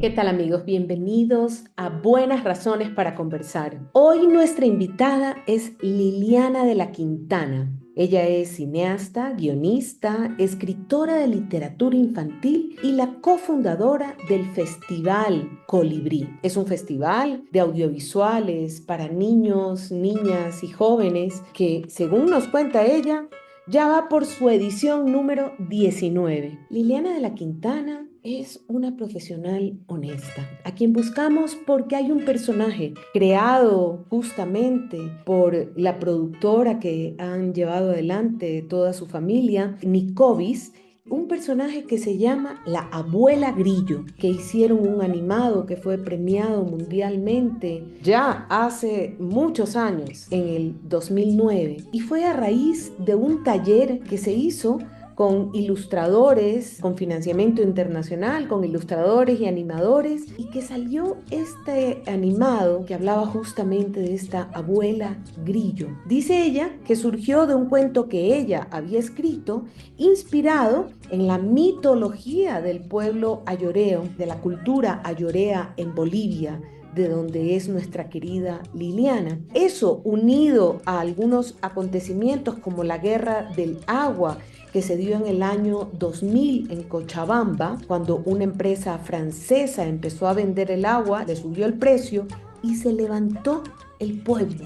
¿Qué tal amigos? Bienvenidos a Buenas Razones para Conversar. Hoy nuestra invitada es Liliana de la Quintana. Ella es cineasta, guionista, escritora de literatura infantil y la cofundadora del Festival Colibrí. Es un festival de audiovisuales para niños, niñas y jóvenes que, según nos cuenta ella, ya va por su edición número 19. Liliana de la Quintana es una profesional honesta, a quien buscamos porque hay un personaje creado justamente por la productora que han llevado adelante toda su familia, Nicobis, un personaje que se llama la Abuela Grillo, que hicieron un animado que fue premiado mundialmente ya hace muchos años, en el 2009, y fue a raíz de un taller que se hizo con ilustradores, con financiamiento internacional, con ilustradores y animadores, y que salió este animado que hablaba justamente de esta abuela grillo. Dice ella que surgió de un cuento que ella había escrito, inspirado en la mitología del pueblo ayoreo, de la cultura ayorea en Bolivia, de donde es nuestra querida Liliana. Eso, unido a algunos acontecimientos como la Guerra del Agua, que se dio en el año 2000 en Cochabamba, cuando una empresa francesa empezó a vender el agua, le subió el precio y se levantó el pueblo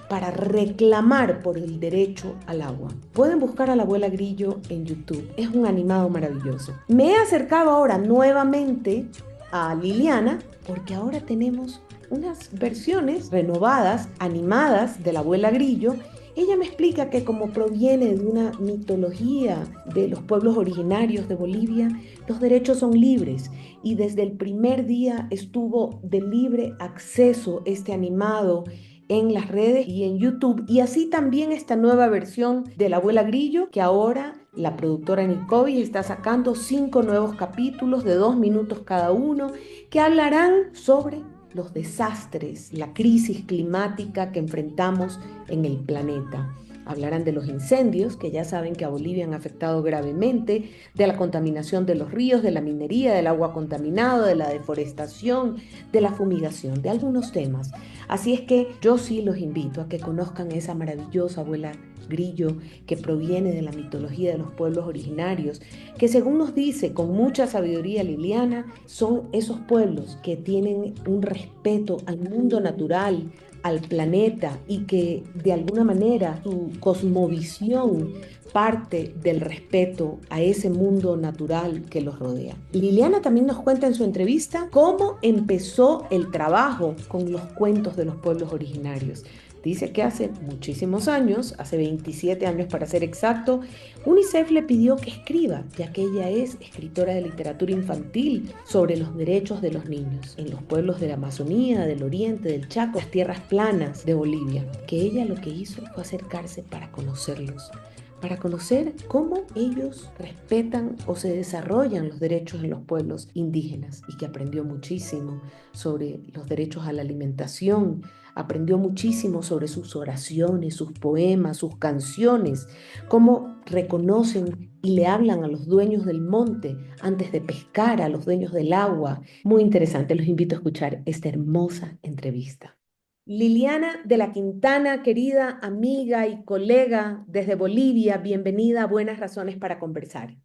para reclamar por el derecho al agua. Pueden buscar a la abuela Grillo en YouTube. Es un animado maravilloso. Me he acercado ahora nuevamente a Liliana porque ahora tenemos unas versiones renovadas, animadas de la abuela Grillo. Ella me explica que como proviene de una mitología de los pueblos originarios de Bolivia, los derechos son libres y desde el primer día estuvo de libre acceso este animado en las redes y en YouTube, y así también esta nueva versión de La Abuela Grillo, que ahora la productora Nicobi está sacando 5 nuevos capítulos de 2 minutos cada uno, que hablarán sobre los desastres, la crisis climática que enfrentamos en el planeta. Hablarán de los incendios, que ya saben que a Bolivia han afectado gravemente, de la contaminación de los ríos, de la minería, del agua contaminada, de la deforestación, de la fumigación, de algunos temas. Así es que yo sí los invito a que conozcan esa maravillosa abuela Grillo que proviene de la mitología de los pueblos originarios, que según nos dice con mucha sabiduría Liliana, son esos pueblos que tienen un respeto al mundo natural, al planeta, y que de alguna manera su cosmovisión parte del respeto a ese mundo natural que los rodea. Liliana también nos cuenta en su entrevista cómo empezó el trabajo con los cuentos de los pueblos originarios. Dice que hace muchísimos años, hace 27 años para ser exacto, UNICEF le pidió que escriba, ya que ella es escritora de literatura infantil sobre los derechos de los niños en los pueblos de la Amazonía, del Oriente, del Chaco, las tierras planas de Bolivia, que ella lo que hizo fue acercarse para conocer cómo ellos respetan o se desarrollan los derechos en los pueblos indígenas, y que aprendió muchísimo sobre los derechos a la alimentación, aprendió muchísimo sobre sus oraciones, sus poemas, sus canciones, cómo reconocen y le hablan a los dueños del monte antes de pescar, a los dueños del agua. Muy interesante, los invito a escuchar esta hermosa entrevista. Liliana de la Quintana, querida amiga y colega desde Bolivia, bienvenida a Buenas Razones para Conversar.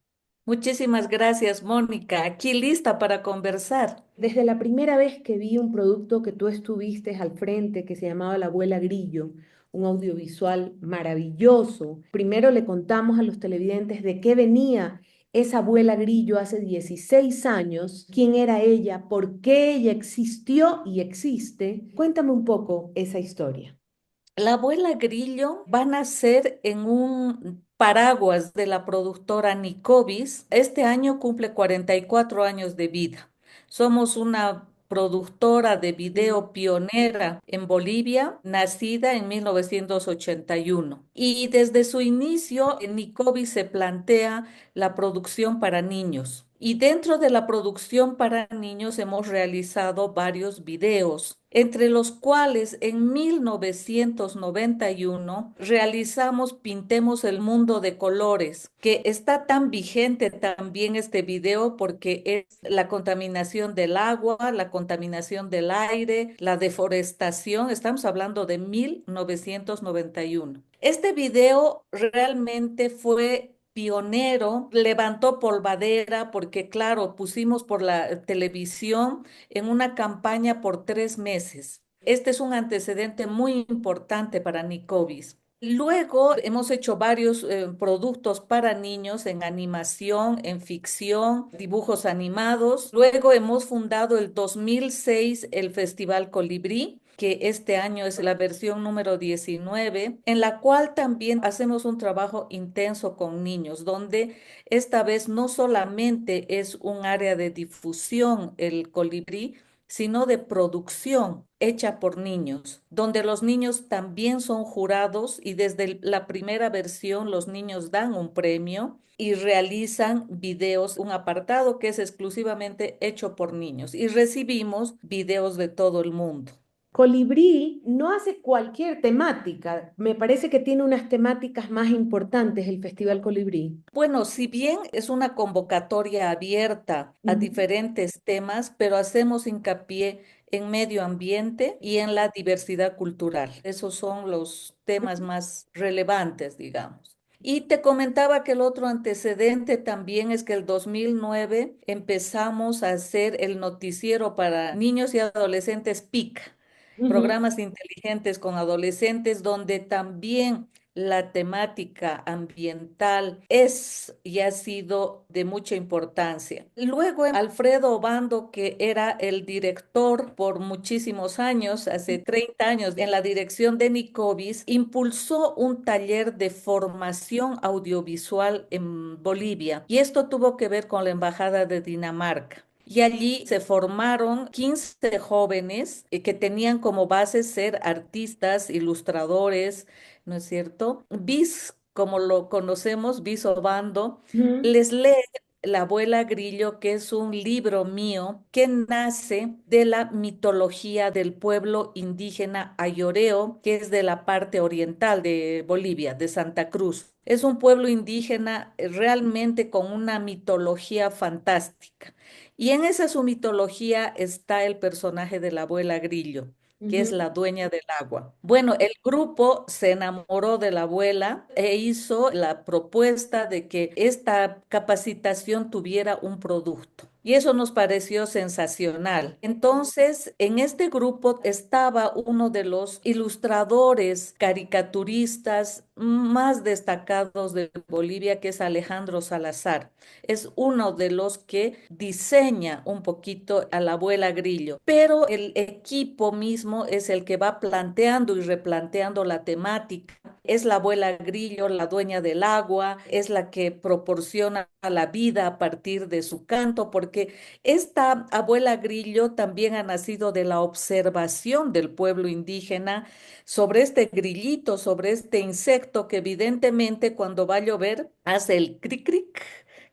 Muchísimas gracias, Mónica. Aquí lista para conversar. Desde la primera vez que vi un producto que tú estuviste al frente, que se llamaba La Abuela Grillo, un audiovisual maravilloso, primero le contamos a los televidentes de qué venía esa abuela Grillo hace 16 años, quién era ella, por qué ella existió y existe. Cuéntame un poco esa historia. La abuela Grillo va a nacer en un paraguas de la productora Nicobis. Este año cumple 44 años de vida. Somos una productora de video pionera en Bolivia, nacida en 1981. Y desde su inicio, en Nicobis se plantea la producción para niños. Y dentro de la producción para niños hemos realizado varios videos. entre los cuales en 1991 realizamos Pintemos el Mundo de Colores, que está tan vigente también este video porque es la contaminación del agua, la contaminación del aire, la deforestación. Estamos hablando de 1991. Este video realmente fue pionero, levantó polvadera porque, claro, pusimos por la televisión en una campaña por 3 meses. Este es un antecedente muy importante para Nicovis. Luego hemos hecho varios productos para niños en animación, en ficción, dibujos animados. Luego hemos fundado el 2006 el Festival Colibrí, que este año es la versión número 19, en la cual también hacemos un trabajo intenso con niños, donde esta vez no solamente es un área de difusión el colibrí, sino de producción hecha por niños, donde los niños también son jurados y desde la primera versión los niños dan un premio y realizan videos, un apartado que es exclusivamente hecho por niños y recibimos videos de todo el mundo. Colibrí no hace cualquier temática. Me parece que tiene unas temáticas más importantes el Festival Colibrí. Bueno, si bien es una convocatoria abierta a Ujú. diferentes temas, pero hacemos hincapié en medio ambiente y en la diversidad cultural. Esos son los temas más relevantes, digamos. Y te comentaba que el otro antecedente también es que el 2009 empezamos a hacer el noticiero para niños y adolescentes PIC, Ujú. programas inteligentes con adolescentes, donde también la temática ambiental es y ha sido de mucha importancia. Luego, Alfredo Obando, que era el director por muchísimos años, hace 30 años, en la dirección de Nicovis, impulsó un taller de formación audiovisual en Bolivia. Y esto tuvo que ver con la Embajada de Dinamarca. Y allí se formaron 15 jóvenes que tenían como base ser artistas, ilustradores, ¿no es cierto? Bis, como lo conocemos, Bis Obando, Ujú. les lee La abuela Grillo, que es un libro mío que nace de la mitología del pueblo indígena Ayoreo, que es de la parte oriental de Bolivia, de Santa Cruz. Es un pueblo indígena realmente con una mitología fantástica. Y en esa su mitología está el personaje de la abuela Grillo, que es Ujú. la dueña del agua. Bueno, el grupo se enamoró de la abuela e hizo la propuesta de que esta capacitación tuviera un producto. Y eso nos pareció sensacional. Entonces, en este grupo estaba uno de los ilustradores, caricaturistas más destacados de Bolivia, que es Alejandro Salazar. Es uno de los que diseña un poquito a la abuela Grillo, pero el equipo mismo es el que va planteando y replanteando la temática. Es la abuela Grillo, la dueña del agua, es la que proporciona la vida a partir de su canto, porque esta abuela Grillo también ha nacido de la observación del pueblo indígena sobre este grillito, sobre este insecto que evidentemente cuando va a llover hace el cric cric,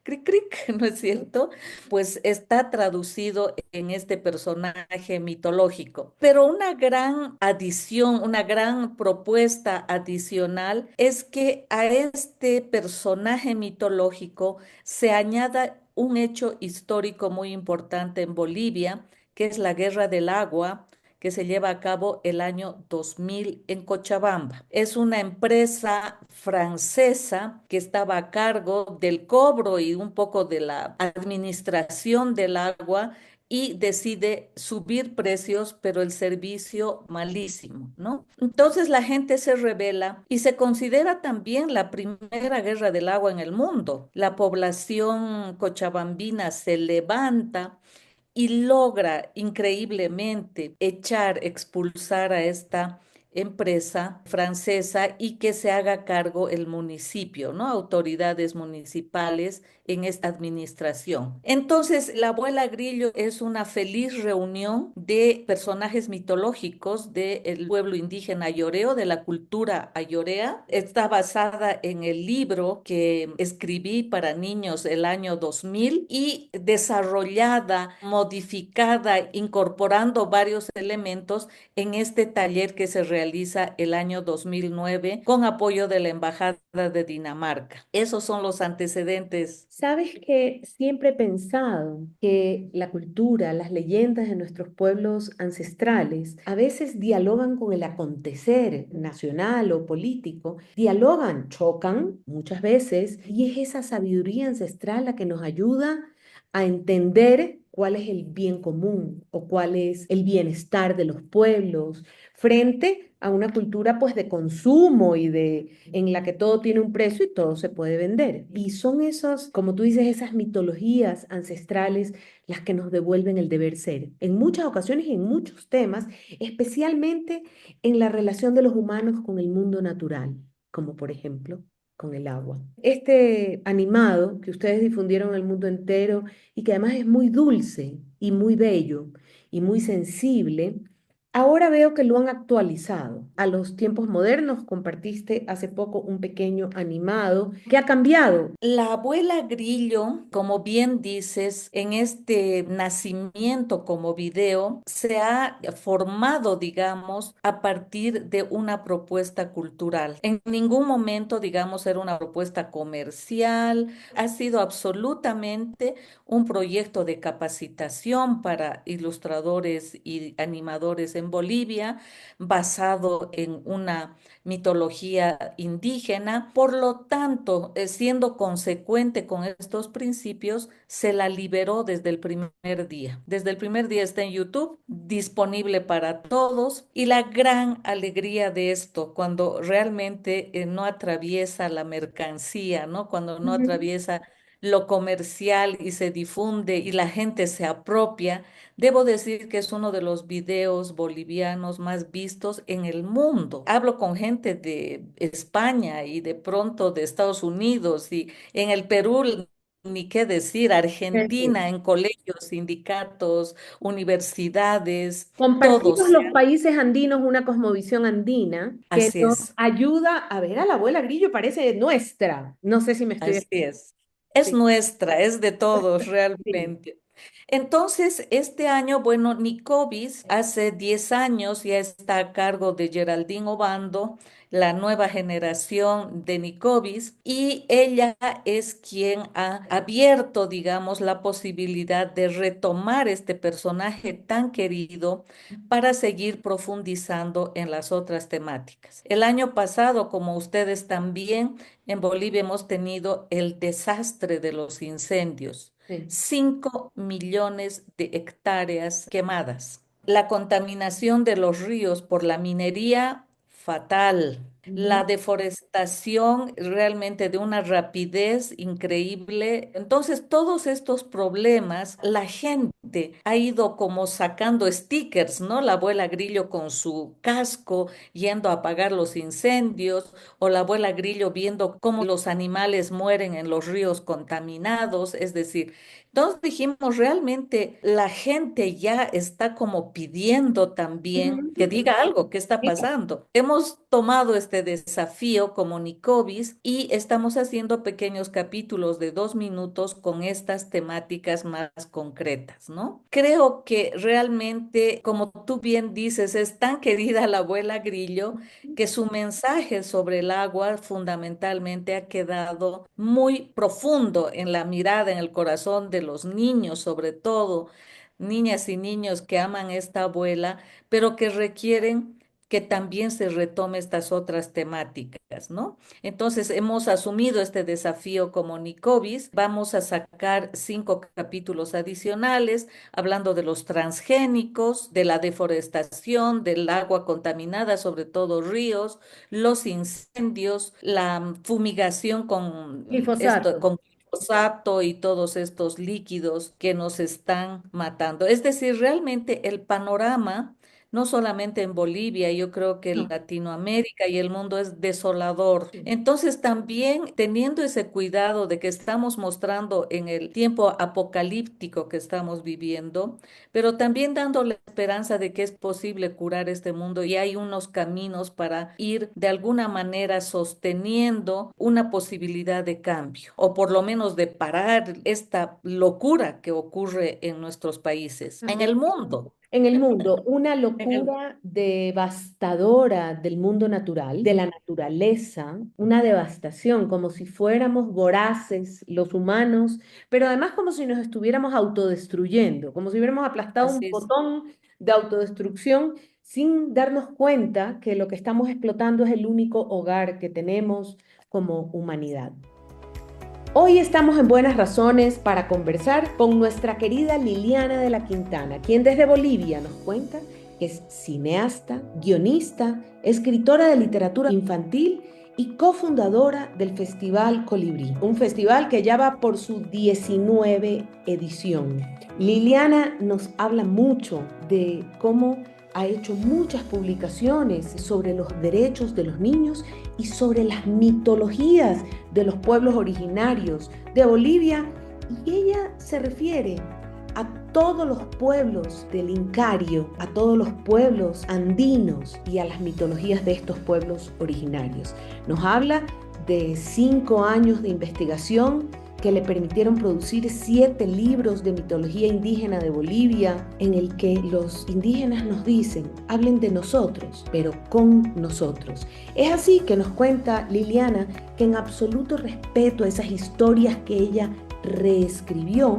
cric cric, ¿no es cierto? Pues está traducido en este personaje mitológico. Pero una gran adición, una gran propuesta adicional es que a este personaje mitológico se añada un hecho histórico muy importante en Bolivia, que es la Guerra del Agua, que se lleva a cabo el año 2000 en Cochabamba. Es una empresa francesa que estaba a cargo del cobro y un poco de la administración del agua y decide subir precios, pero el servicio malísimo, ¿no? Entonces la gente se rebela y se considera también la primera guerra del agua en el mundo. La población cochabambina se levanta y logra increíblemente echar, expulsar a esta empresa francesa y que se haga cargo el municipio, ¿no? Autoridades municipales en esta administración. Entonces, la abuela Grillo es una feliz reunión de personajes mitológicos del pueblo indígena ayoreo, de la cultura ayorea. Está basada en el libro que escribí para niños el año 2000 y desarrollada, modificada, incorporando varios elementos en este taller que se realiza el año 2009 con apoyo de la Embajada de Dinamarca. Esos son los antecedentes. Sabes que siempre he pensado que la cultura, las leyendas de nuestros pueblos ancestrales a veces dialogan con el acontecer nacional o político, dialogan, chocan muchas veces, y es esa sabiduría ancestral la que nos ayuda a entender cuál es el bien común o cuál es el bienestar de los pueblos frente a una cultura pues de consumo y de en la que todo tiene un precio y todo se puede vender. Y son esos, como tú dices, esas mitologías ancestrales las que nos devuelven el deber ser. En muchas ocasiones y en muchos temas, especialmente en la relación de los humanos con el mundo natural, como por ejemplo con el agua. Este animado que ustedes difundieron en el mundo entero y que además es muy dulce y muy bello y muy sensible, ahora veo que lo han actualizado a los tiempos modernos. Compartiste hace poco un pequeño animado que ha cambiado. La abuela Grillo, como bien dices, en este nacimiento como video, se ha formado, digamos, a partir de una propuesta cultural. En ningún momento, digamos, era una propuesta comercial, ha sido absolutamente un proyecto de capacitación para ilustradores y animadores en Bolivia, basado en una mitología indígena. Por lo tanto, siendo consecuente con estos principios, se la liberó desde el primer día. Desde el primer día está en YouTube, disponible para todos. Y la gran alegría de esto, cuando realmente no atraviesa la mercancía, ¿no? Cuando no Ujú. atraviesa lo comercial y se difunde y la gente se apropia. Debo decir que es uno de los videos bolivianos más vistos en el mundo. Hablo con gente de España y de pronto de Estados Unidos y en el Perú, ni qué decir, Es decir, Argentina, en colegios, sindicatos, universidades, compartimos todos. los países andinos una cosmovisión andina que Así nos es. ayuda a ver a la abuela Grillo, parece nuestra. No sé si me estoy Así explicando. es. Es Sí, nuestra, es de todos sí. realmente. Entonces, este año, bueno, Nicovis hace 10 años ya está a cargo de Geraldine Obando, la nueva generación de Nicovis, y ella es quien ha abierto, digamos, la posibilidad de retomar este personaje tan querido para seguir profundizando en las otras temáticas. El año pasado, como ustedes también, en Bolivia hemos tenido el desastre de los incendios, Sí. 5 millones de hectáreas quemadas. La contaminación de los ríos por la minería, fatal. Ujú. La deforestación realmente de una rapidez increíble. Entonces, todos estos problemas, la gente ha ido como sacando stickers, ¿no? La abuela Grillo con su casco yendo a apagar los incendios, o la abuela Grillo viendo cómo los animales mueren en los ríos contaminados. Es decir, entonces dijimos, realmente la gente ya está como pidiendo también que Ujú. diga algo, qué está Mira, pasando. Hemos tomado este desafío como Nicovis y estamos haciendo pequeños capítulos de 2 minutos con estas temáticas más concretas, ¿no? Creo que realmente, como tú bien dices, es tan querida la abuela Grillo que su mensaje sobre el agua fundamentalmente ha quedado muy profundo en la mirada, en el corazón de los niños, sobre todo, niñas y niños que aman a esta abuela, pero que requieren que también se retome estas otras temáticas, ¿no? Entonces, hemos asumido este desafío como Nicovis. Vamos a sacar 5 capítulos adicionales hablando de los transgénicos, de la deforestación, del agua contaminada, sobre todo ríos, los incendios, la fumigación con esto, glifosato. con glifosato y todos estos líquidos que nos están matando. Es decir, realmente el panorama no solamente en Bolivia, yo creo que No. Latinoamérica y el mundo es desolador. Sí. Entonces, también teniendo ese cuidado de que estamos mostrando en el tiempo apocalíptico que estamos viviendo, pero también dando la esperanza de que es posible curar este mundo y hay unos caminos para ir de alguna manera sosteniendo una posibilidad de cambio, o por lo menos de parar esta locura que ocurre en nuestros países, en el mundo. En el mundo, una En el- locura devastadora del mundo natural, de la naturaleza, una devastación, como si fuéramos voraces los humanos, pero además como si nos estuviéramos autodestruyendo, como si hubiéramos aplastado un Así es. botón de autodestrucción sin darnos cuenta que lo que estamos explotando es el único hogar que tenemos como humanidad. Hoy estamos en Buenas Razones para conversar con nuestra querida Liliana de la Quintana, quien desde Bolivia nos cuenta que es cineasta, guionista, escritora de literatura infantil y cofundadora del Festival Colibrí, un festival que ya va por su 19 edición. Liliana nos habla mucho de cómo ha hecho muchas publicaciones sobre los derechos de los niños y sobre las mitologías de los pueblos originarios de Bolivia, y ella se refiere a todos los pueblos del Incario, a todos los pueblos andinos y a las mitologías de estos pueblos originarios. Nos habla de 5 años de investigación que le permitieron producir 7 libros de mitología indígena de Bolivia, en el que los indígenas nos dicen, hablen de nosotros, pero con nosotros. Es así que nos cuenta Liliana que en absoluto respeto a esas historias que ella reescribió,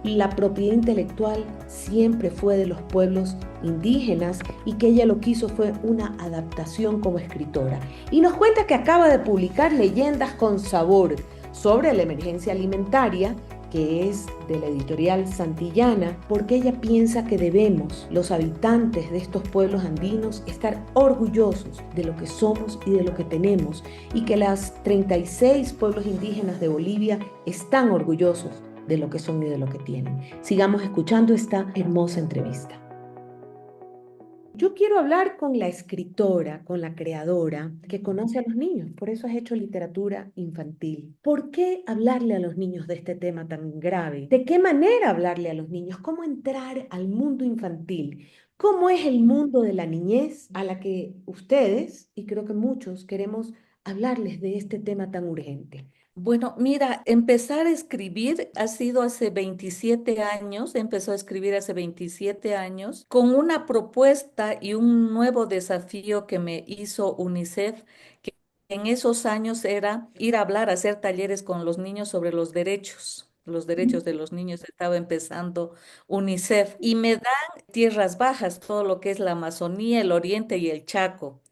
la propiedad intelectual siempre fue de los pueblos indígenas y que ella lo que hizo fue una adaptación como escritora. Y nos cuenta que acaba de publicar Leyendas con Sabor sobre la emergencia alimentaria, que es de la editorial Santillana, porque ella piensa que debemos, los habitantes de estos pueblos andinos, estar orgullosos de lo que somos y de lo que tenemos, y que las 36 pueblos indígenas de Bolivia están orgullosos de lo que son y de lo que tienen. Sigamos escuchando esta hermosa entrevista. Yo quiero hablar con la escritora, con la creadora que conoce a los niños, por eso has hecho literatura infantil. ¿Por qué hablarle a los niños de este tema tan grave? ¿De qué manera hablarle a los niños? ¿Cómo entrar al mundo infantil? ¿Cómo es el mundo de la niñez a la que ustedes, y creo que muchos, queremos hablarles de este tema tan urgente? Bueno, mira, empezar a escribir ha sido hace 27 años, empezó a escribir hace 27 años, con una propuesta y un nuevo desafío que me hizo UNICEF, que en esos años era ir a hablar, a hacer talleres con los niños sobre los derechos de los niños. Estaba empezando UNICEF y me dan tierras bajas, todo lo que es la Amazonía, el Oriente y el Chaco.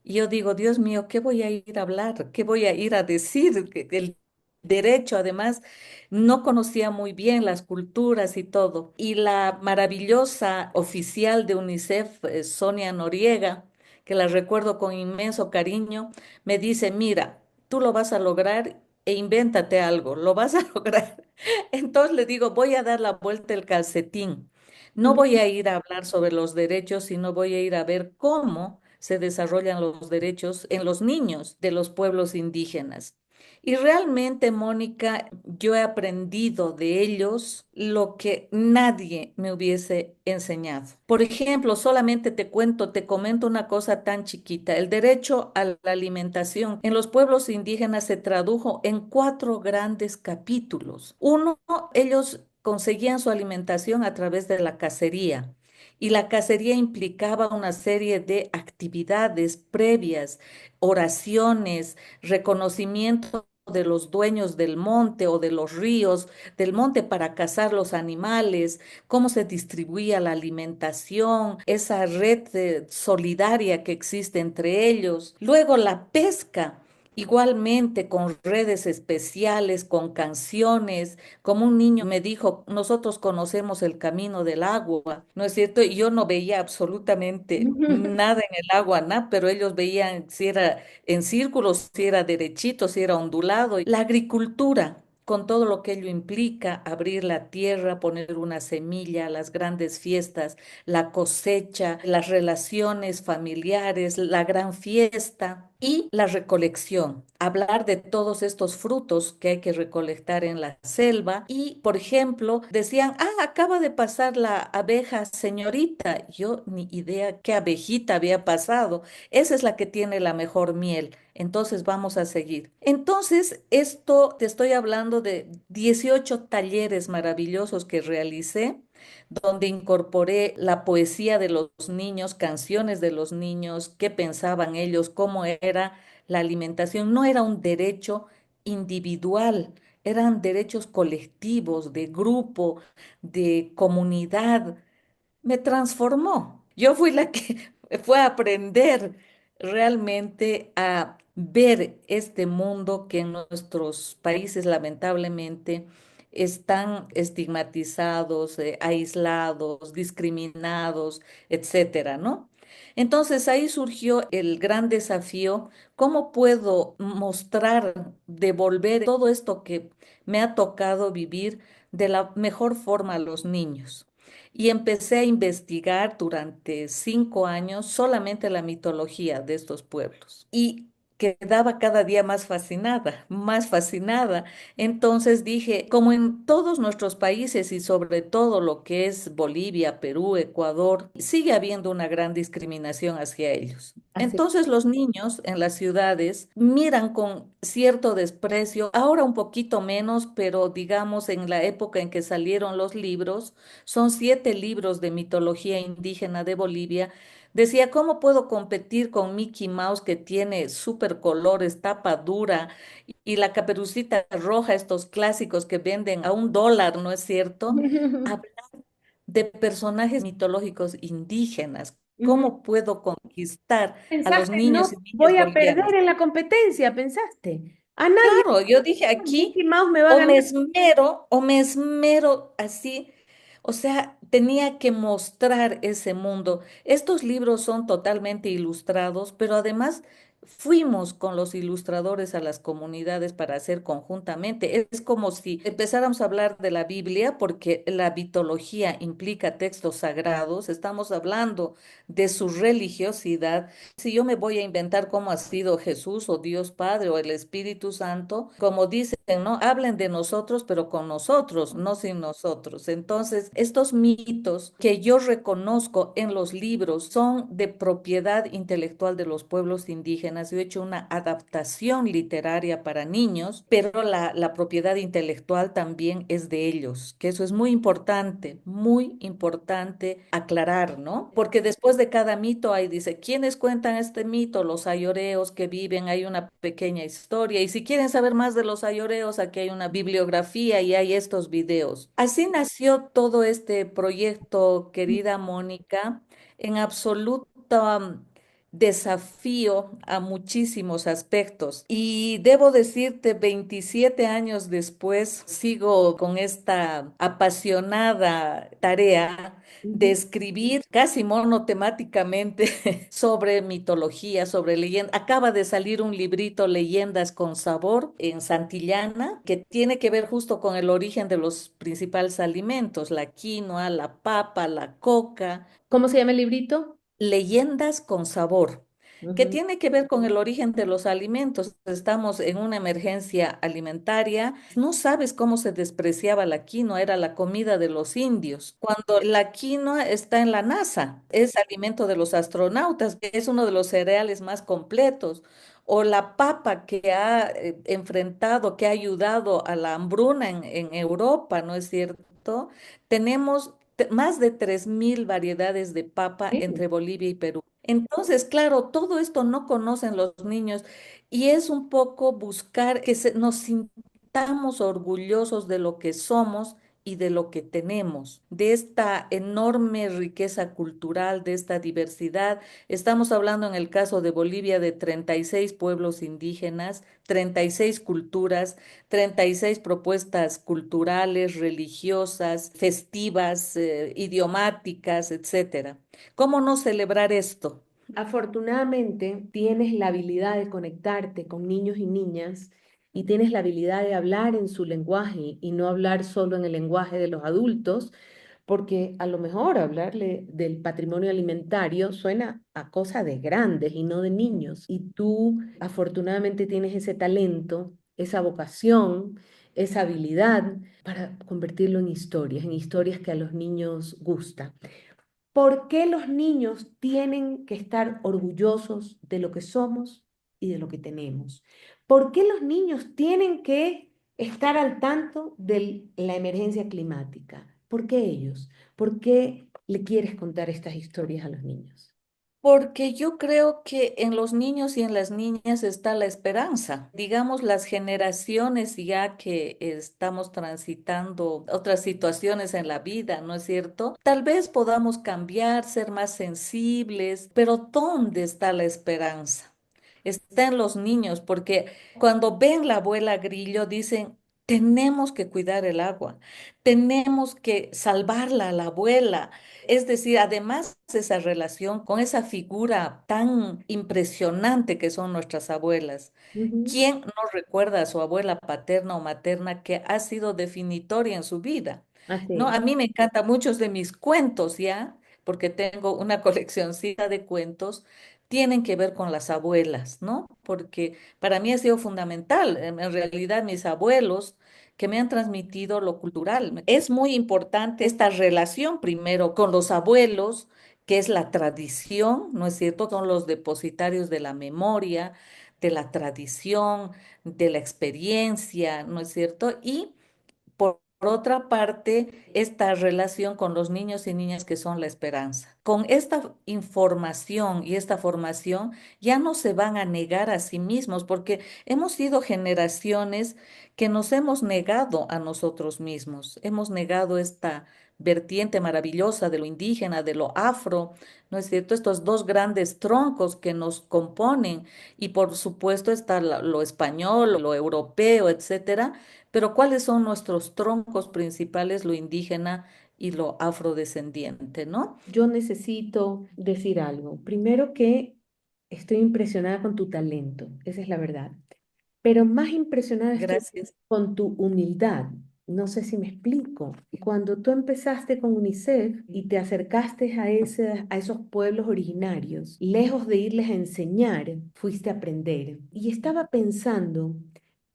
Y yo digo, Dios mío, ¿qué voy a ir a hablar? ¿Qué voy a ir a decir? Que el derecho, además, no conocía muy bien las culturas y todo. Y la maravillosa oficial de UNICEF, Sonia Noriega, que la recuerdo con inmenso cariño, me dice, mira, tú lo vas a lograr e invéntate algo, lo vas a lograr. Entonces le digo, voy a dar la vuelta el calcetín. No voy a ir a hablar sobre los derechos, sino voy a ir a ver cómo se desarrollan los derechos en los niños de los pueblos indígenas. Y realmente, Mónica, yo he aprendido de ellos lo que nadie me hubiese enseñado. Por ejemplo, solamente te comento una cosa tan chiquita. El derecho a la alimentación en los pueblos indígenas se tradujo en 4 grandes capítulos. Uno, ellos conseguían su alimentación a través de la cacería. Y la cacería implicaba una serie de actividades previas, oraciones, reconocimiento de los dueños del monte o de los ríos del monte para cazar los animales, cómo se distribuía la alimentación, esa red solidaria que existe entre ellos. Luego la pesca. Igualmente con redes especiales, con canciones, como un niño me dijo, nosotros conocemos el camino del agua, ¿no es cierto? Y yo no veía absolutamente nada en el agua, nada, pero ellos veían si era en círculos, si era derechito, si era ondulado. La agricultura. con todo lo que ello implica, abrir la tierra, poner una semilla, las grandes fiestas, la cosecha, las relaciones familiares, la gran fiesta y la recolección. Hablar de todos estos frutos que hay que recolectar en la selva y, por ejemplo, decían, acaba de pasar la abeja señorita. Yo ni idea qué abejita había pasado. Esa es la que tiene la mejor miel. Entonces vamos a seguir. Entonces, esto te estoy hablando de 18 talleres maravillosos que realicé, donde incorporé la poesía de los niños, canciones de los niños, qué pensaban ellos, cómo era la alimentación. No era un derecho individual, eran derechos colectivos, de grupo, de comunidad. Me transformó. Yo fui la que fue a aprender realmente a ver este mundo que en nuestros países lamentablemente están estigmatizados, aislados, discriminados, etcétera, ¿no? Entonces ahí surgió el gran desafío, ¿cómo puedo mostrar, devolver todo esto que me ha tocado vivir de la mejor forma a los niños? Y empecé a investigar durante 5 años solamente la mitología de estos pueblos. Y quedaba cada día más fascinada, más fascinada. Entonces dije, como en todos nuestros países y sobre todo lo que es Bolivia, Perú, Ecuador, sigue habiendo una gran discriminación hacia ellos. Así. Entonces los niños en las ciudades miran con cierto desprecio, ahora un poquito menos, pero digamos en la época en que salieron los libros, son 7 libros de mitología indígena de Bolivia. Decía, ¿cómo puedo competir con Mickey Mouse que tiene super colores, tapa dura y la Caperucita Roja, estos clásicos que venden a $1, ¿no es cierto? Hablar de personajes mitológicos indígenas. Ujú. ¿Cómo puedo conquistar a los Pensaste, niños y no niñas voy a perder bolivianos? en la competencia, pensaste. A nadie, Claro, yo dije aquí, Mickey Mouse me va a ganar. o me esmero así, o sea, tenía que mostrar ese mundo. Estos libros son totalmente ilustrados, pero además fuimos con los ilustradores a las comunidades para hacer conjuntamente. Es como si empezáramos a hablar de la Biblia, porque la mitología implica textos sagrados, estamos hablando de su religiosidad. Si yo me voy a inventar cómo ha sido Jesús o Dios Padre o el Espíritu Santo, como dicen, ¿no? Hablen de nosotros, pero con nosotros, no sin nosotros. Entonces, estos mitos que yo reconozco en los libros son de propiedad intelectual de los pueblos indígenas. Yo he hecho una adaptación literaria para niños, pero la propiedad intelectual también es de ellos, que eso es muy importante aclarar, ¿no? Porque después de cada mito hay, dice, ¿quiénes cuentan este mito? Los ayoreos que viven, hay una pequeña historia. Y si quieren saber más de los ayoreos, aquí hay una bibliografía y hay estos videos. Así nació todo este proyecto, querida Mónica, en absoluto desafío a muchísimos aspectos. Y debo decirte, 27 años después, sigo con esta apasionada tarea de Ujú. escribir casi monotemáticamente sobre mitología, sobre leyenda. Acaba de salir un librito, Leyendas con Sabor, en Santillana, que tiene que ver justo con el origen de los principales alimentos, la quinoa, la papa, la coca. ¿Cómo se llama el librito? Leyendas con Sabor, que Ujú. tiene que ver con el origen de los alimentos. Estamos en una emergencia alimentaria. No sabes cómo se despreciaba la quinoa, era la comida de los indios. Cuando la quinoa está en la NASA, es alimento de los astronautas, que es uno de los cereales más completos. O la papa que ha enfrentado, que ha ayudado a la hambruna en Europa, ¿no es cierto? Tenemos más de 3.000 variedades de papa Sí. entre Bolivia y Perú. Entonces, claro, todo esto no conocen los niños y es un poco buscar que nos sintamos orgullosos de lo que somos y de lo que tenemos, de esta enorme riqueza cultural, de esta diversidad. Estamos hablando en el caso de Bolivia de 36 pueblos indígenas, 36 culturas, 36 propuestas culturales, religiosas, festivas, idiomáticas, etcétera. ¿Cómo no celebrar esto? Afortunadamente, tienes la habilidad de conectarte con niños y niñas y tienes la habilidad de hablar en su lenguaje y no hablar solo en el lenguaje de los adultos, porque a lo mejor hablarle del patrimonio alimentario suena a cosa de grandes y no de niños. Y tú afortunadamente tienes ese talento, esa vocación, esa habilidad para convertirlo en historias que a los niños gustan. ¿Por qué los niños tienen que estar orgullosos de lo que somos y de lo que tenemos? ¿Por qué los niños tienen que estar al tanto de la emergencia climática? ¿Por qué ellos? ¿Por qué le quieres contar estas historias a los niños? Porque yo creo que en los niños y en las niñas está la esperanza. Digamos, las generaciones ya que estamos transitando otras situaciones en la vida, ¿no es cierto? Tal vez podamos cambiar, ser más sensibles, pero ¿dónde está la esperanza? Está en los niños, porque cuando ven la abuela Grillo dicen, tenemos que cuidar el agua, tenemos que salvarla a la abuela. Es decir, además esa relación con esa figura tan impresionante que son nuestras abuelas. Ujú. ¿Quién no recuerda a su abuela paterna o materna que ha sido definitoria en su vida? Así No, es. a mí me encantan muchos de mis cuentos ya, porque tengo una coleccioncita de cuentos, tienen que ver con las abuelas, ¿no? Porque para mí ha sido fundamental. En realidad, mis abuelos que me han transmitido lo cultural. Es muy importante esta relación primero con los abuelos, que es la tradición, ¿no es cierto? Son los depositarios de la memoria, de la tradición, de la experiencia, ¿no es cierto? Y por otra parte, esta relación con los niños y niñas que son la esperanza. Con esta información y esta formación ya no se van a negar a sí mismos porque hemos sido generaciones que nos hemos negado a nosotros mismos, hemos negado esta vertiente maravillosa de lo indígena, de lo afro, ¿no es cierto? Estos dos grandes troncos que nos componen y por supuesto está lo español, lo europeo, etcétera, pero ¿cuáles son nuestros troncos principales, lo indígena y lo afrodescendiente, ¿no? Yo necesito decir algo. Primero que estoy impresionada con tu talento, esa es la verdad. Pero más impresionada estoy Gracias. con tu humildad. No sé si me explico. Cuando tú empezaste con UNICEF y te acercaste a esos pueblos originarios, lejos de irles a enseñar, fuiste a aprender. Y estaba pensando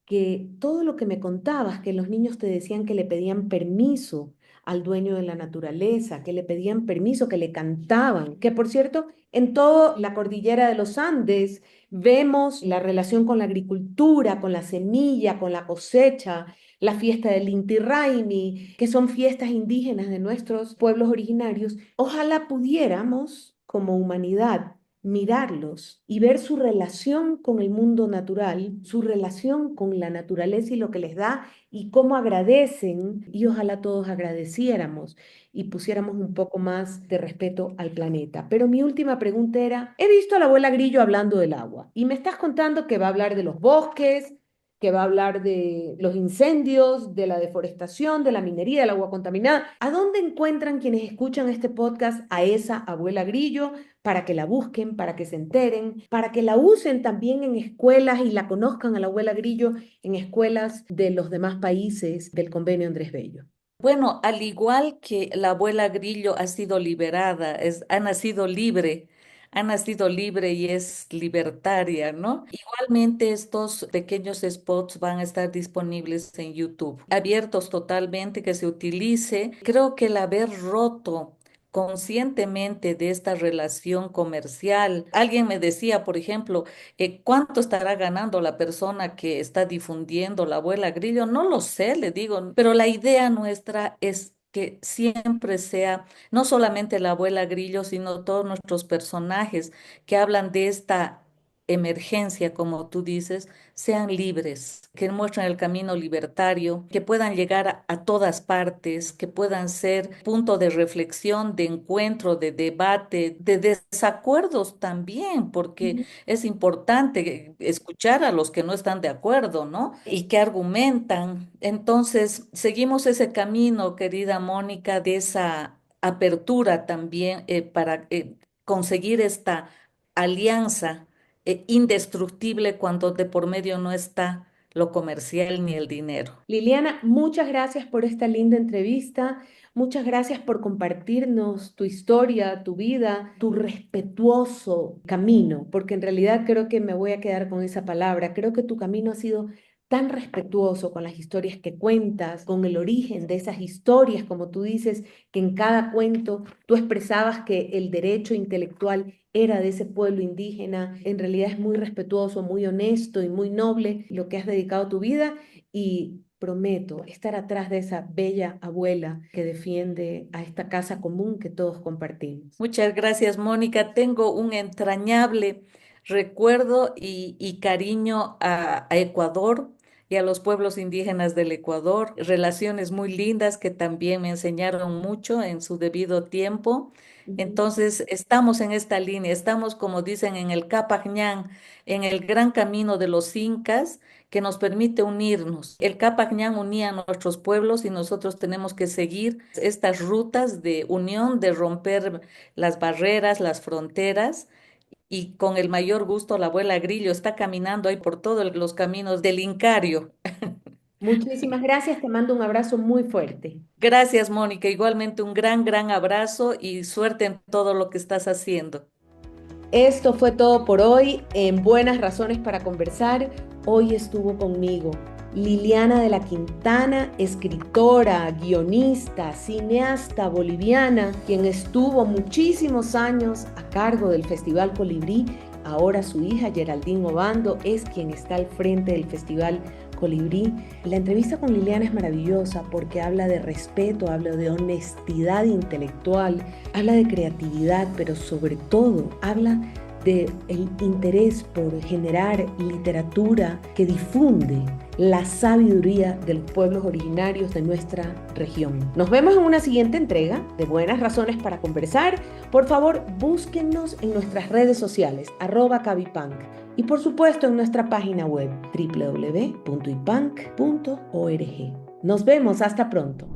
que todo lo que me contabas, que los niños te decían que le pedían permiso al dueño de la naturaleza, que le pedían permiso, que le cantaban, que por cierto, en toda la cordillera de los Andes, vemos la relación con la agricultura, con la semilla, con la cosecha, la fiesta del Inti Raymi, que son fiestas indígenas de nuestros pueblos originarios. Ojalá pudiéramos, como humanidad, mirarlos y ver su relación con el mundo natural, su relación con la naturaleza y lo que les da y cómo agradecen. Y ojalá todos agradeciéramos y pusiéramos un poco más de respeto al planeta. Pero mi última pregunta era, he visto a la abuela Grillo hablando del agua y me estás contando que va a hablar de los bosques, que va a hablar de los incendios, de la deforestación, de la minería, del agua contaminada. ¿A dónde encuentran quienes escuchan este podcast a esa abuela Grillo para que la busquen, para que se enteren, para que la usen también en escuelas y la conozcan a la abuela Grillo en escuelas de los demás países del Convenio Andrés Bello? Bueno, al igual que la abuela Grillo ha sido liberada, ha nacido libre y es libertaria, ¿no? Igualmente estos pequeños spots van a estar disponibles en YouTube, abiertos totalmente, que se utilice. Creo que el haber roto conscientemente de esta relación comercial. Alguien me decía, por ejemplo, ¿cuánto estará ganando la persona que está difundiendo la abuela Grillo? No lo sé, le digo, pero la idea nuestra es que siempre sea no solamente la abuela Grillo, sino todos nuestros personajes que hablan de esta emergencia, como tú dices, sean libres, que muestren el camino libertario, que puedan llegar a todas partes, que puedan ser punto de reflexión, de encuentro, de debate, de desacuerdos también, porque Ujú. es importante escuchar a los que no están de acuerdo, ¿no? Y que argumentan. Entonces, seguimos ese camino, querida Mónica, de esa apertura también para conseguir esta alianza indestructible cuando de por medio no está lo comercial ni el dinero. Liliana, muchas gracias por esta linda entrevista. Muchas gracias por compartirnos tu historia, tu vida, tu respetuoso camino, porque en realidad creo que me voy a quedar con esa palabra. Creo que tu camino ha sido tan respetuoso con las historias que cuentas, con el origen de esas historias, como tú dices, que en cada cuento tú expresabas que el derecho intelectual era de ese pueblo indígena. En realidad es muy respetuoso, muy honesto y muy noble lo que has dedicado tu vida y prometo estar atrás de esa bella abuela que defiende a esta casa común que todos compartimos. Muchas gracias, Mónica. Tengo un entrañable recuerdo y cariño a Ecuador y a los pueblos indígenas del Ecuador. Relaciones muy lindas que también me enseñaron mucho en su debido tiempo. Ujú. Entonces, estamos en esta línea, estamos, como dicen, en el Capañán, en el gran camino de los incas que nos permite unirnos. El Capañán unía a nuestros pueblos y nosotros tenemos que seguir estas rutas de unión, de romper las barreras, las fronteras, y con el mayor gusto la abuela Grillo está caminando ahí por todos los caminos del Incario. Muchísimas gracias, te mando un abrazo muy fuerte. Gracias, Mónica. Igualmente un gran, gran abrazo y suerte en todo lo que estás haciendo. Esto fue todo por hoy en Buenas Razones para Conversar. Hoy estuvo conmigo Liliana de la Quintana, escritora, guionista, cineasta boliviana, quien estuvo muchísimos años a cargo del Festival Colibrí. Ahora su hija Geraldine Obando es quien está al frente del Festival Colibrí. La entrevista con Liliana es maravillosa porque habla de respeto, habla de honestidad intelectual, habla de creatividad, pero sobre todo habla de el interés por generar literatura que difunde la sabiduría de los pueblos originarios de nuestra región. Nos vemos en una siguiente entrega de Buenas Razones para Conversar. Por favor, búsquennos en nuestras redes sociales, @Cabipunk, y por supuesto en nuestra página web www.ipank.org. Nos vemos, hasta pronto.